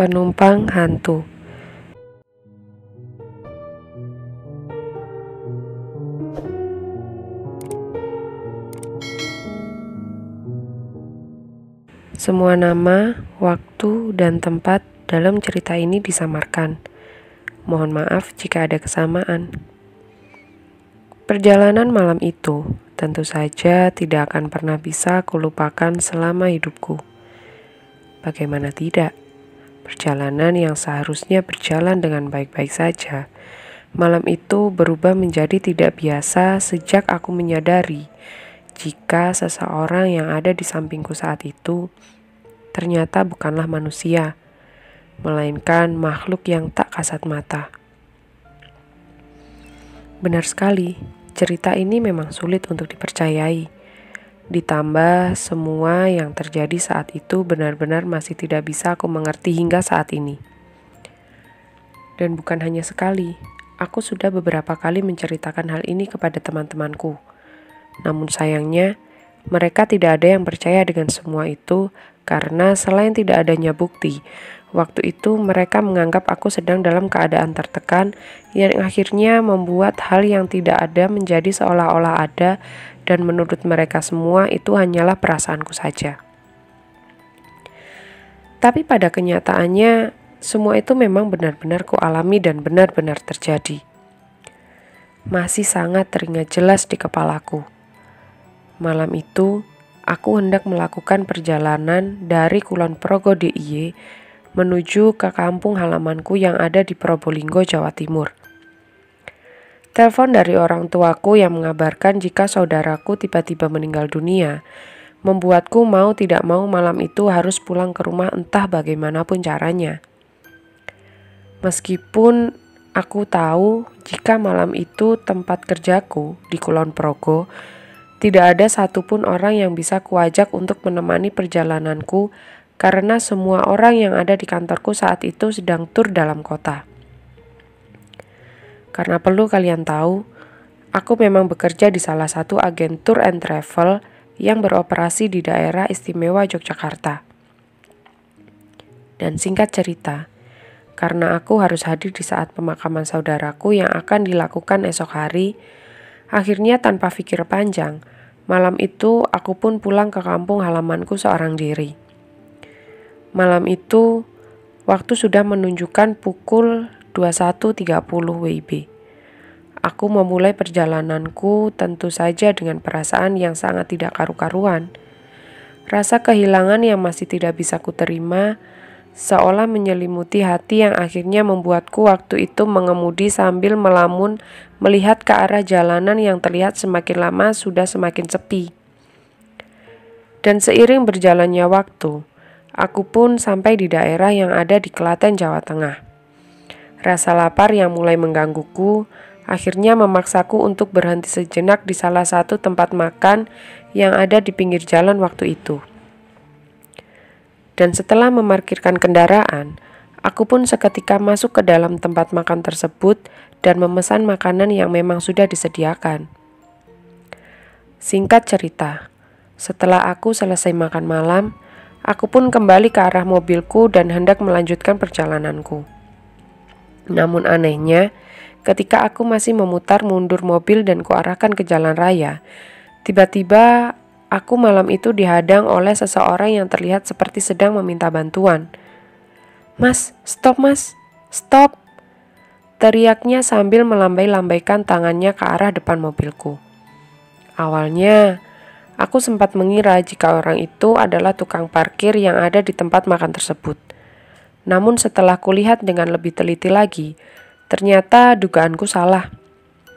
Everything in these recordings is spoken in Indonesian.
Penumpang hantu. Semua nama, waktu, dan tempat dalam cerita ini disamarkan. Mohon maaf jika ada kesamaan. Perjalanan malam itu tentu saja tidak akan pernah bisa kulupakan selama hidupku. Bagaimana tidak? Perjalanan yang seharusnya berjalan dengan baik-baik saja, malam itu berubah menjadi tidak biasa sejak aku menyadari jika seseorang yang ada di sampingku saat itu ternyata bukanlah manusia, melainkan makhluk yang tak kasat mata. Benar sekali, cerita ini memang sulit untuk dipercayai. Ditambah semua yang terjadi saat itu benar-benar masih tidak bisa aku mengerti hingga saat ini. Dan bukan hanya sekali, aku sudah beberapa kali menceritakan hal ini kepada teman-temanku. Namun sayangnya, mereka tidak ada yang percaya dengan semua itu karena selain tidak adanya bukti, waktu itu mereka menganggap aku sedang dalam keadaan tertekan yang akhirnya membuat hal yang tidak ada menjadi seolah-olah ada dan menurut mereka semua itu hanyalah perasaanku saja. Tapi pada kenyataannya, semua itu memang benar-benar kualami dan benar-benar terjadi. Masih sangat teringat jelas di kepalaku. Malam itu, aku hendak melakukan perjalanan dari Kulon Progo DIY menuju ke kampung halamanku yang ada di Probolinggo, Jawa Timur. Telepon dari orang tuaku yang mengabarkan jika saudaraku tiba-tiba meninggal dunia, membuatku mau tidak mau malam itu harus pulang ke rumah entah bagaimanapun caranya. Meskipun aku tahu jika malam itu tempat kerjaku di Kulon Progo, tidak ada satupun orang yang bisa kuajak untuk menemani perjalananku karena semua orang yang ada di kantorku saat itu sedang tur dalam kota. Karena perlu kalian tahu, aku memang bekerja di salah satu agen tour and travel yang beroperasi di daerah istimewa Yogyakarta. Dan singkat cerita, karena aku harus hadir di saat pemakaman saudaraku yang akan dilakukan esok hari, akhirnya tanpa pikir panjang, malam itu aku pun pulang ke kampung halamanku seorang diri. Malam itu, waktu sudah menunjukkan pukul 21.30 WIB. Aku memulai perjalananku tentu saja dengan perasaan yang sangat tidak karu-karuan. Rasa kehilangan yang masih tidak bisa kuterima, seolah menyelimuti hati yang akhirnya membuatku waktu itu mengemudi sambil melamun melihat ke arah jalanan yang terlihat semakin lama sudah semakin sepi. Dan seiring berjalannya waktu, aku pun sampai di daerah yang ada di Klaten, Jawa Tengah. Rasa lapar yang mulai menggangguku akhirnya memaksaku untuk berhenti sejenak di salah satu tempat makan yang ada di pinggir jalan waktu itu. Dan setelah memarkirkan kendaraan, aku pun seketika masuk ke dalam tempat makan tersebut dan memesan makanan yang memang sudah disediakan. Singkat cerita, setelah aku selesai makan malam, aku pun kembali ke arah mobilku dan hendak melanjutkan perjalananku. Namun anehnya, ketika aku masih memutar mundur mobil dan kuarahkan ke jalan raya, tiba-tiba aku malam itu dihadang oleh seseorang yang terlihat seperti sedang meminta bantuan. "Mas, stop mas, stop!" teriaknya sambil melambai-lambaikan tangannya ke arah depan mobilku. Awalnya, aku sempat mengira jika orang itu adalah tukang parkir yang ada di tempat makan tersebut. Namun setelah kulihat dengan lebih teliti lagi, ternyata dugaanku salah.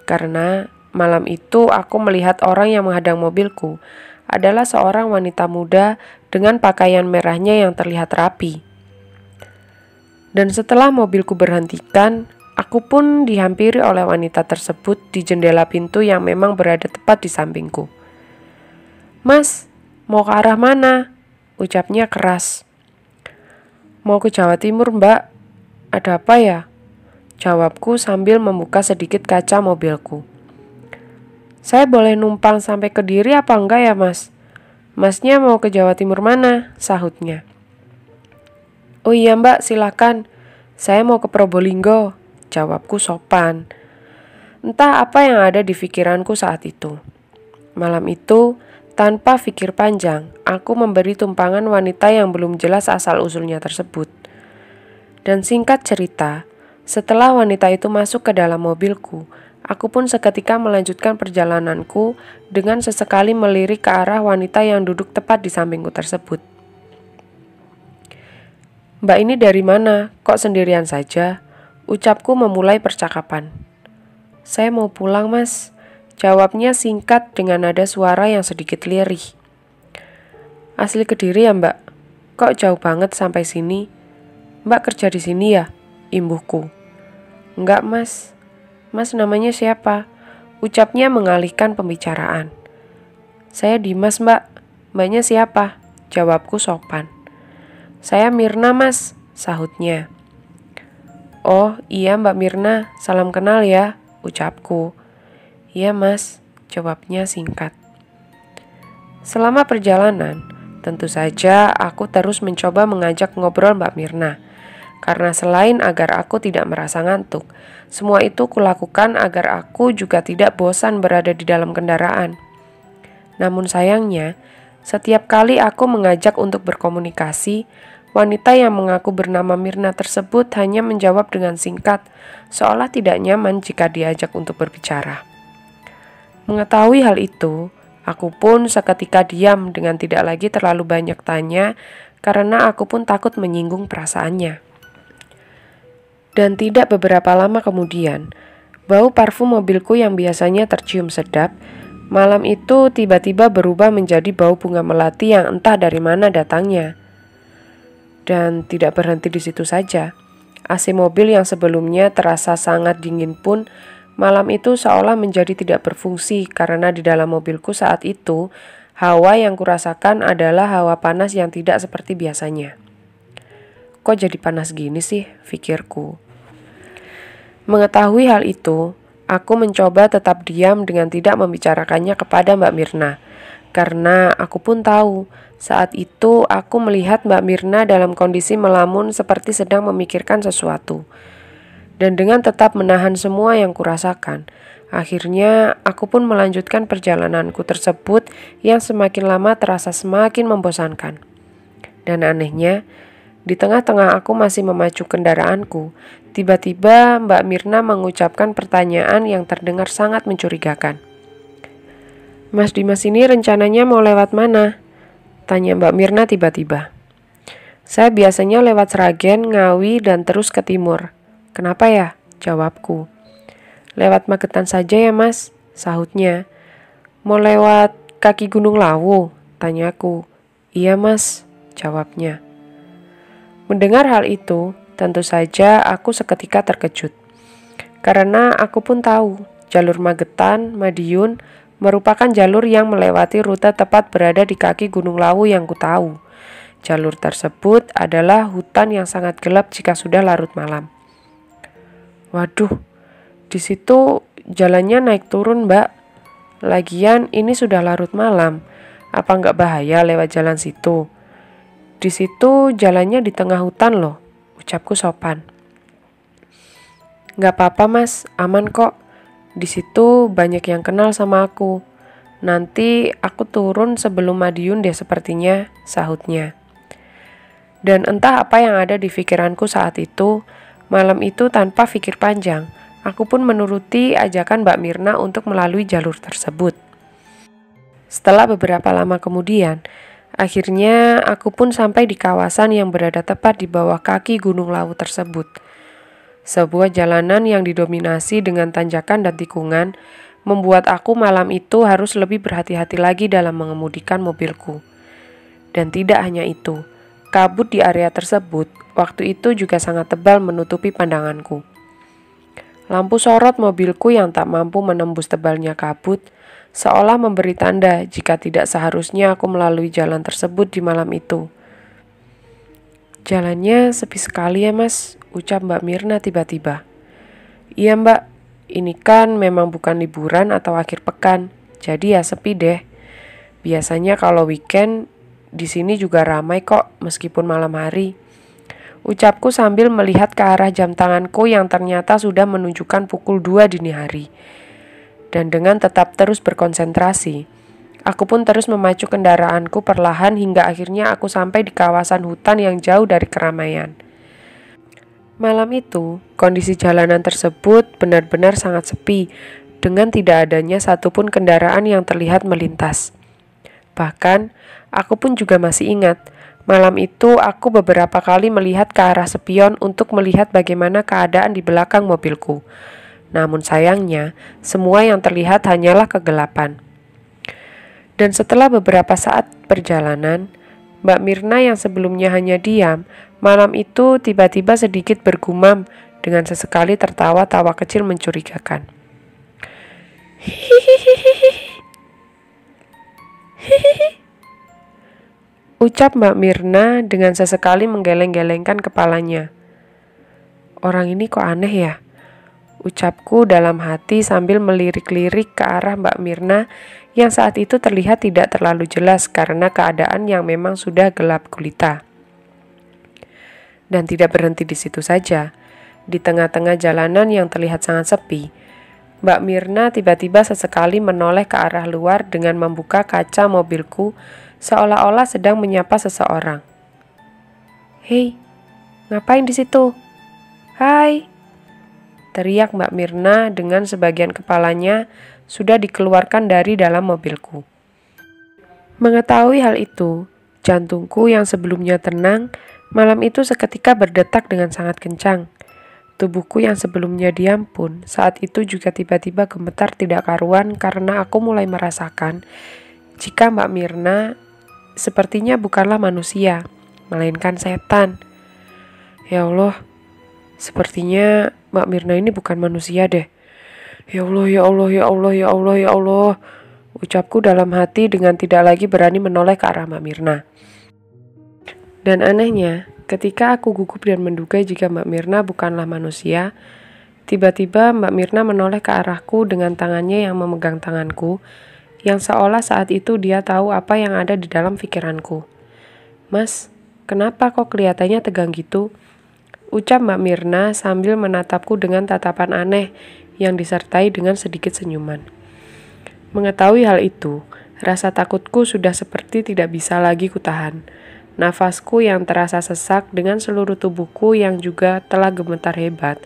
Karena malam itu aku melihat orang yang menghadang mobilku adalah seorang wanita muda dengan pakaian merahnya yang terlihat rapi. Dan setelah mobilku berhentikan, aku pun dihampiri oleh wanita tersebut di jendela pintu yang memang berada tepat di sampingku. "Mas, mau ke arah mana?" ucapnya keras. "Mau ke Jawa Timur, Mbak." "Ada apa ya?" jawabku sambil membuka sedikit kaca mobilku. "Saya boleh numpang sampai Kediri apa enggak ya, Mas?" "Masnya mau ke Jawa Timur mana?" sahutnya. Oh iya mbak, silakan. Saya mau ke Probolinggo, jawabku sopan. Entah apa yang ada di pikiranku saat itu. Malam itu, tanpa pikir panjang, aku memberi tumpangan wanita yang belum jelas asal-usulnya tersebut. Dan singkat cerita, setelah wanita itu masuk ke dalam mobilku, aku pun seketika melanjutkan perjalananku dengan sesekali melirik ke arah wanita yang duduk tepat di sampingku tersebut. Mbak ini dari mana? Kok sendirian saja? Ucapku memulai percakapan. Saya mau pulang mas, jawabnya singkat dengan nada suara yang sedikit lirih. Asli Kediri ya mbak? Kok jauh banget sampai sini? Mbak kerja di sini ya? Imbuhku. Enggak mas. Mas namanya siapa? Ucapnya mengalihkan pembicaraan. Saya Dimas mbak. Mbaknya siapa? Jawabku sopan. Saya Mirna mas, sahutnya. Oh iya mbak Mirna, salam kenal ya, ucapku. Iya mas, jawabnya singkat. Selama perjalanan, tentu saja aku terus mencoba mengajak ngobrol mbak Mirna. Karena selain agar aku tidak merasa ngantuk, semua itu kulakukan agar aku juga tidak bosan berada di dalam kendaraan. Namun sayangnya, setiap kali aku mengajak untuk berkomunikasi, wanita yang mengaku bernama Mirna tersebut hanya menjawab dengan singkat, seolah tidak nyaman jika diajak untuk berbicara. Mengetahui hal itu, aku pun seketika diam dengan tidak lagi terlalu banyak tanya, karena aku pun takut menyinggung perasaannya. Dan tidak beberapa lama kemudian, bau parfum mobilku yang biasanya tercium sedap, malam itu tiba-tiba berubah menjadi bau bunga melati yang entah dari mana datangnya. Dan tidak berhenti di situ saja. AC mobil yang sebelumnya terasa sangat dingin pun malam itu seolah menjadi tidak berfungsi karena di dalam mobilku saat itu hawa yang kurasakan adalah hawa panas yang tidak seperti biasanya. Kok jadi panas gini sih, pikirku. Mengetahui hal itu, aku mencoba tetap diam dengan tidak membicarakannya kepada Mbak Mirna. Karena aku pun tahu, saat itu aku melihat Mbak Mirna dalam kondisi melamun seperti sedang memikirkan sesuatu. Dan dengan tetap menahan semua yang kurasakan, akhirnya aku pun melanjutkan perjalananku tersebut yang semakin lama terasa semakin membosankan. Dan anehnya, di tengah-tengah aku masih memacu kendaraanku, tiba-tiba Mbak Mirna mengucapkan pertanyaan yang terdengar sangat mencurigakan. Mas Dimas ini rencananya mau lewat mana? Tanya Mbak Mirna tiba-tiba. Saya biasanya lewat Sragen, Ngawi, dan terus ke timur. Kenapa ya? Jawabku. Lewat Magetan saja ya mas, sahutnya. Mau lewat kaki Gunung Lawu? Tanyaku. Iya mas, jawabnya. Mendengar hal itu, tentu saja aku seketika terkejut. Karena aku pun tahu, jalur Magetan, Madiun, merupakan jalur yang melewati rute tepat berada di kaki Gunung Lawu yang ku tahu. Jalur tersebut adalah hutan yang sangat gelap jika sudah larut malam. Waduh, di situ jalannya naik turun mbak. Lagian ini sudah larut malam. Apa nggak bahaya lewat jalan situ? Di situ jalannya di tengah hutan loh, ucapku sopan. Nggak apa-apa mas, aman kok. Di situ banyak yang kenal sama aku. Nanti aku turun sebelum Madiun deh sepertinya, sahutnya. Dan entah apa yang ada di pikiranku saat itu, malam itu tanpa pikir panjang, aku pun menuruti ajakan Mbak Mirna untuk melalui jalur tersebut. Setelah beberapa lama kemudian, akhirnya aku pun sampai di kawasan yang berada tepat di bawah kaki Gunung Lawu tersebut. Sebuah jalanan yang didominasi dengan tanjakan dan tikungan membuat aku malam itu harus lebih berhati-hati lagi dalam mengemudikan mobilku. Dan tidak hanya itu, kabut di area tersebut waktu itu juga sangat tebal menutupi pandanganku. Lampu sorot mobilku yang tak mampu menembus tebalnya kabut seolah memberi tanda jika tidak seharusnya aku melalui jalan tersebut di malam itu. Jalannya sepi sekali ya mas, ucap Mbak Mirna tiba-tiba. Iya mbak, ini kan memang bukan liburan atau akhir pekan, jadi ya sepi deh. Biasanya kalau weekend di sini juga ramai kok meskipun malam hari. ucapku sambil melihat ke arah jam tanganku yang ternyata sudah menunjukkan pukul 2 dini hari. Dan dengan tetap terus berkonsentrasi, aku pun terus memacu kendaraanku perlahan hingga akhirnya aku sampai di kawasan hutan yang jauh dari keramaian. Malam itu, kondisi jalanan tersebut benar-benar sangat sepi, dengan tidak adanya satupun kendaraan yang terlihat melintas. Bahkan, aku pun juga masih ingat, malam itu aku beberapa kali melihat ke arah spion untuk melihat bagaimana keadaan di belakang mobilku. Namun sayangnya, semua yang terlihat hanyalah kegelapan. Dan setelah beberapa saat perjalanan, Mbak Mirna yang sebelumnya hanya diam, malam itu tiba-tiba sedikit bergumam dengan sesekali tertawa-tawa kecil mencurigakan. Ucap Mbak Mirna dengan sesekali menggeleng-gelengkan kepalanya. Orang ini kok aneh ya? Ucapku dalam hati sambil melirik-lirik ke arah Mbak Mirna yang saat itu terlihat tidak terlalu jelas karena keadaan yang memang sudah gelap gulita. Dan tidak berhenti di situ saja. Di tengah-tengah jalanan yang terlihat sangat sepi, Mbak Mirna tiba-tiba sesekali menoleh ke arah luar dengan membuka kaca mobilku seolah-olah sedang menyapa seseorang. "Hei, ngapain di situ? Hai!" teriak Mbak Mirna dengan sebagian kepalanya sudah dikeluarkan dari dalam mobilku. Mengetahui hal itu, jantungku yang sebelumnya tenang, malam itu seketika berdetak dengan sangat kencang. Tubuhku yang sebelumnya diam pun saat itu juga tiba-tiba gemetar tidak karuan karena aku mulai merasakan jika Mbak Mirna sepertinya bukanlah manusia, melainkan setan. Ya Allah, sepertinya Mbak Mirna ini bukan manusia deh. Ya Allah, ya Allah, ya Allah, ya Allah, ya Allah. Ucapku dalam hati dengan tidak lagi berani menoleh ke arah Mbak Mirna. Dan anehnya, ketika aku gugup dan menduga jika Mbak Mirna bukanlah manusia, tiba-tiba Mbak Mirna menoleh ke arahku dengan tangannya yang memegang tanganku, yang seolah saat itu dia tahu apa yang ada di dalam pikiranku. "Mas, kenapa kok kelihatannya tegang gitu?" Ucap Mbak Mirna sambil menatapku dengan tatapan aneh yang disertai dengan sedikit senyuman. Mengetahui hal itu, rasa takutku sudah seperti tidak bisa lagi kutahan. Nafasku yang terasa sesak dengan seluruh tubuhku yang juga telah gemetar hebat,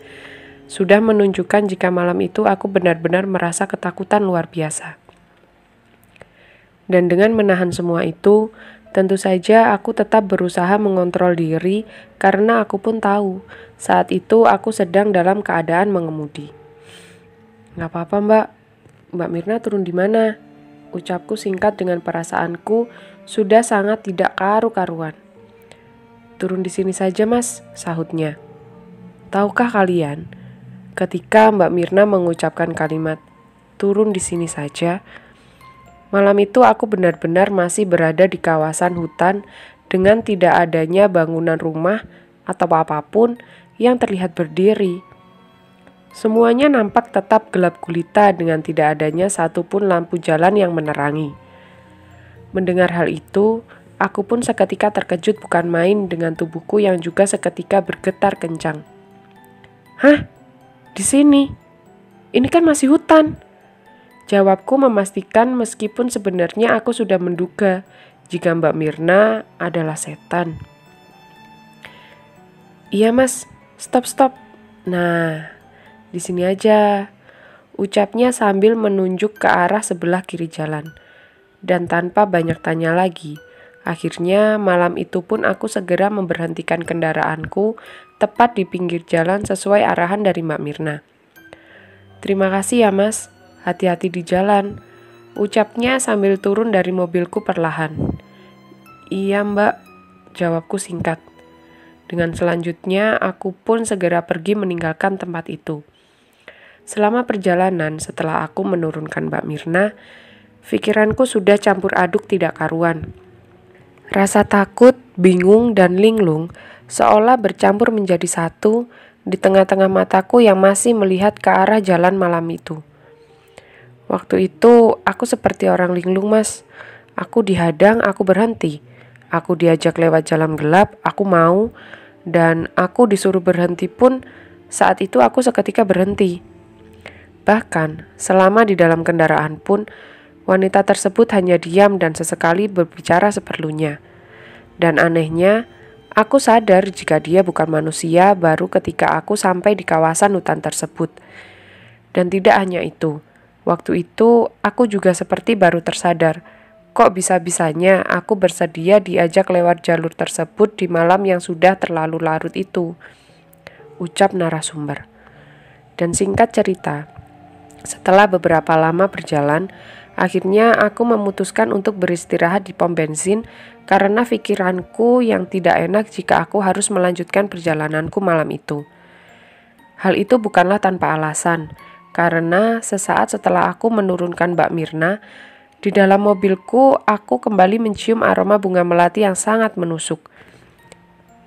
sudah menunjukkan jika malam itu aku benar-benar merasa ketakutan luar biasa. Dan dengan menahan semua itu, tentu saja aku tetap berusaha mengontrol diri karena aku pun tahu saat itu aku sedang dalam keadaan mengemudi. "Nggak apa-apa Mbak, Mbak Mirna turun di mana?" Ucapku singkat dengan perasaanku sudah sangat tidak karu-karuan. "Turun di sini saja Mas," sahutnya. Tahukah kalian, ketika Mbak Mirna mengucapkan kalimat "turun di sini saja", malam itu aku benar-benar masih berada di kawasan hutan dengan tidak adanya bangunan rumah atau apapun yang terlihat berdiri. Semuanya nampak tetap gelap gulita dengan tidak adanya satupun lampu jalan yang menerangi. Mendengar hal itu, aku pun seketika terkejut bukan main dengan tubuhku yang juga seketika bergetar kencang. "Hah? Di sini? Ini kan masih hutan." Jawabku memastikan meskipun sebenarnya aku sudah menduga jika Mbak Mirna adalah setan. "Iya Mas, stop. Nah, di sini aja," ucapnya sambil menunjuk ke arah sebelah kiri jalan. Dan tanpa banyak tanya lagi, akhirnya malam itu pun aku segera memberhentikan kendaraanku tepat di pinggir jalan sesuai arahan dari Mbak Mirna. "Terima kasih ya Mas, hati-hati di jalan," ucapnya sambil turun dari mobilku perlahan. "Iya Mbak," jawabku singkat. Dengan selanjutnya aku pun segera pergi meninggalkan tempat itu. Selama perjalanan setelah aku menurunkan Mbak Mirna, pikiranku sudah campur aduk tidak karuan. Rasa takut, bingung, dan linglung seolah bercampur menjadi satu di tengah-tengah mataku yang masih melihat ke arah jalan malam itu. Waktu itu aku seperti orang linglung Mas. Aku dihadang, aku berhenti. Aku diajak lewat jalan gelap, aku mau. Dan aku disuruh berhenti pun saat itu aku seketika berhenti. Bahkan selama di dalam kendaraan pun wanita tersebut hanya diam dan sesekali berbicara seperlunya. Dan anehnya, aku sadar jika dia bukan manusia baru ketika aku sampai di kawasan hutan tersebut. Dan tidak hanya itu, waktu itu aku juga seperti baru tersadar, kok bisa-bisanya aku bersedia diajak lewat jalur tersebut di malam yang sudah terlalu larut itu, ucap narasumber. Dan singkat cerita, setelah beberapa lama berjalan, akhirnya aku memutuskan untuk beristirahat di pom bensin karena pikiranku yang tidak enak jika aku harus melanjutkan perjalananku malam itu. Hal itu bukanlah tanpa alasan, karena sesaat setelah aku menurunkan Mbak Mirna, di dalam mobilku aku kembali mencium aroma bunga melati yang sangat menusuk.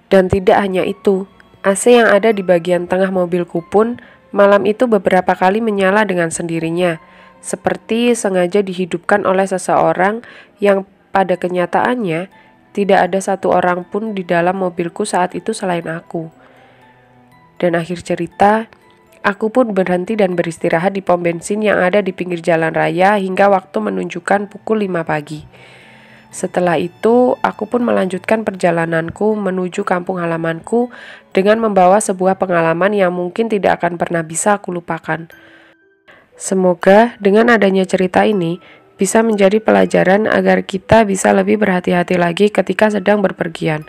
Dan tidak hanya itu, AC yang ada di bagian tengah mobilku pun malam itu beberapa kali menyala dengan sendirinya, seperti sengaja dihidupkan oleh seseorang yang pada kenyataannya tidak ada satu orang pun di dalam mobilku saat itu selain aku. Dan akhir cerita, aku pun berhenti dan beristirahat di pom bensin yang ada di pinggir jalan raya hingga waktu menunjukkan pukul 5 pagi. Setelah itu, aku pun melanjutkan perjalananku menuju kampung halamanku dengan membawa sebuah pengalaman yang mungkin tidak akan pernah bisa aku lupakan. Semoga dengan adanya cerita ini bisa menjadi pelajaran agar kita bisa lebih berhati-hati lagi ketika sedang berpergian.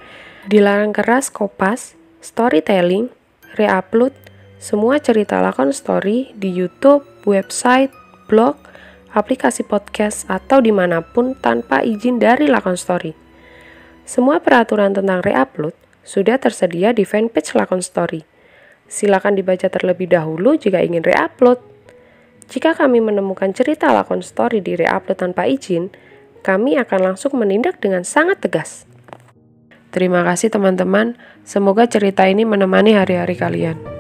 Dilarang keras kopas, storytelling, reupload, semua cerita lakon story di YouTube, website, blog, aplikasi podcast, atau dimanapun tanpa izin dari lakon story. Semua peraturan tentang reupload sudah tersedia di fanpage lakon story. Silakan dibaca terlebih dahulu jika ingin reupload. Jika kami menemukan cerita lakon story di reupload tanpa izin, kami akan langsung menindak dengan sangat tegas. Terima kasih teman-teman, semoga cerita ini menemani hari-hari kalian.